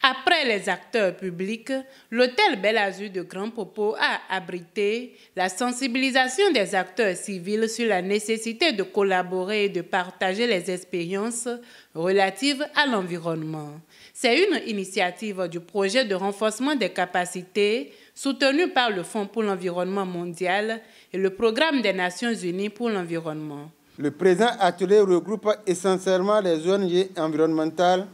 Après les acteurs publics, l'hôtel Bel Azur de Grand Popo a abrité la sensibilisation des acteurs civils sur la nécessité de collaborer et de partager les expériences relatives à l'environnement. C'est une initiative du projet de renforcement des capacités soutenu par le Fonds pour l'environnement mondial et le Programme des Nations Unies pour l'environnement. Le présent atelier regroupe essentiellement les ONG environnementales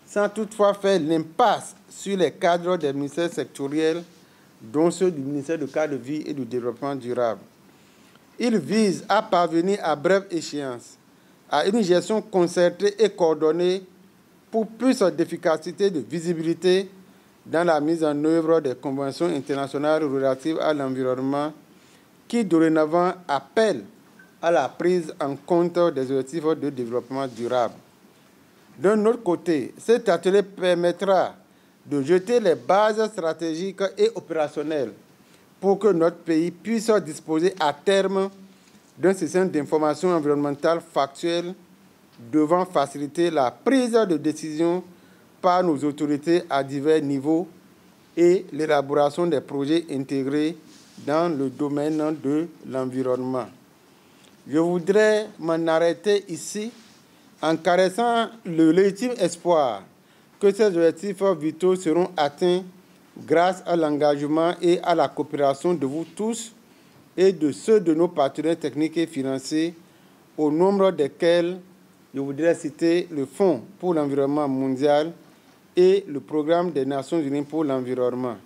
sans toutefois faire l'impasse sur les cadres des ministères sectoriels, dont ceux du ministère du Cadre de vie et du Développement durable. Il vise à parvenir à brève échéance à une gestion concertée et coordonnée pour plus d'efficacité et de visibilité dans la mise en œuvre des conventions internationales relatives à l'environnement qui dorénavant appellent à la prise en compte des objectifs de développement durable. D'un autre côté, cet atelier permettra de jeter les bases stratégiques et opérationnelles pour que notre pays puisse disposer à terme d'un système d'information environnementale factuel devant faciliter la prise de décision par nos autorités à divers niveaux et l'élaboration des projets intégrés dans le domaine de l'environnement. Je voudrais m'en arrêter ici en caressant le légitime espoir que ces objectifs vitaux seront atteints grâce à l'engagement et à la coopération de vous tous et de ceux de nos partenaires techniques et financiers, au nombre desquels je voudrais citer le Fonds pour l'environnement mondial et le Programme des Nations Unies pour l'environnement.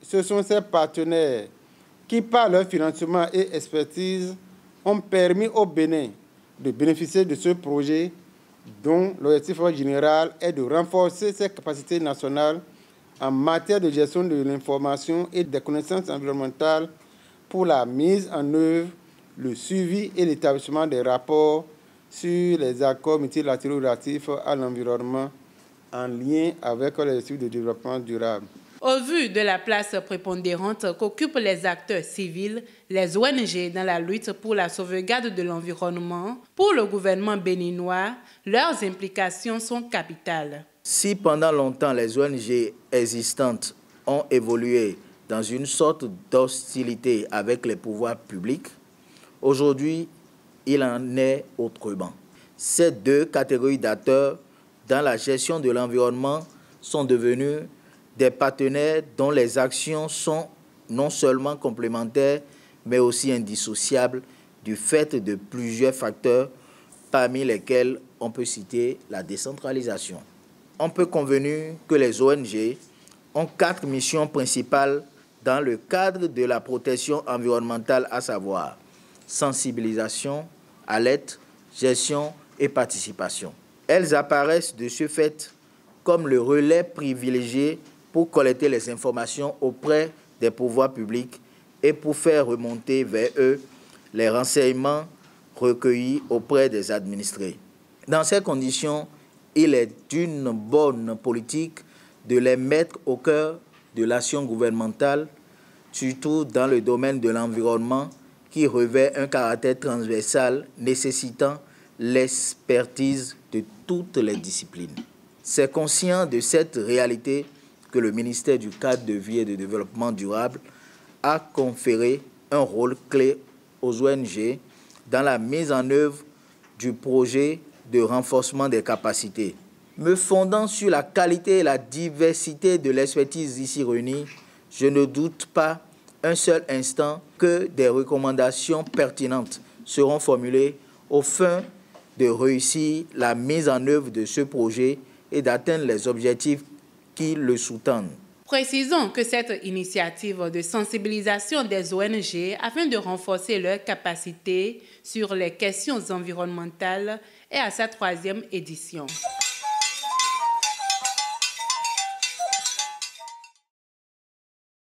Ce sont ces partenaires qui, par leur financement et expertise, ont permis au Bénin de bénéficier de ce projet dont l'objectif général est de renforcer ses capacités nationales en matière de gestion de l'information et des connaissances environnementales pour la mise en œuvre, le suivi et l'établissement des rapports sur les accords multilatéraux relatifs à l'environnement en lien avec les objectifs de développement durable. Au vu de la place prépondérante qu'occupent les acteurs civils, les ONG dans la lutte pour la sauvegarde de l'environnement, pour le gouvernement béninois, leurs implications sont capitales. Si pendant longtemps les ONG existantes ont évolué dans une sorte d'hostilité avec les pouvoirs publics, aujourd'hui, il en est autrement. Ces deux catégories d'acteurs dans la gestion de l'environnement sont devenus des partenaires dont les actions sont non seulement complémentaires, mais aussi indissociables du fait de plusieurs facteurs, parmi lesquels on peut citer la décentralisation. On peut convenir que les ONG ont 4 missions principales dans le cadre de la protection environnementale, à savoir sensibilisation, alerte, gestion et participation. Elles apparaissent de ce fait comme le relais privilégié pour collecter les informations auprès des pouvoirs publics et pour faire remonter vers eux les renseignements recueillis auprès des administrés. Dans ces conditions, il est d'une bonne politique de les mettre au cœur de l'action gouvernementale, surtout dans le domaine de l'environnement qui revêt un caractère transversal nécessitant l'expertise de toutes les disciplines. C'est conscient de cette réalité que le ministère du Cadre de vie et de Développement durable a conféré un rôle clé aux ONG dans la mise en œuvre du projet de renforcement des capacités. Me fondant sur la qualité et la diversité de l'expertise ici réunie, je ne doute pas un seul instant que des recommandations pertinentes seront formulées au fin de réussir la mise en œuvre de ce projet et d'atteindre les objectifs qui le sous-tendent. Précisons que cette initiative de sensibilisation des ONG afin de renforcer leurs capacités sur les questions environnementales est à sa 3e édition.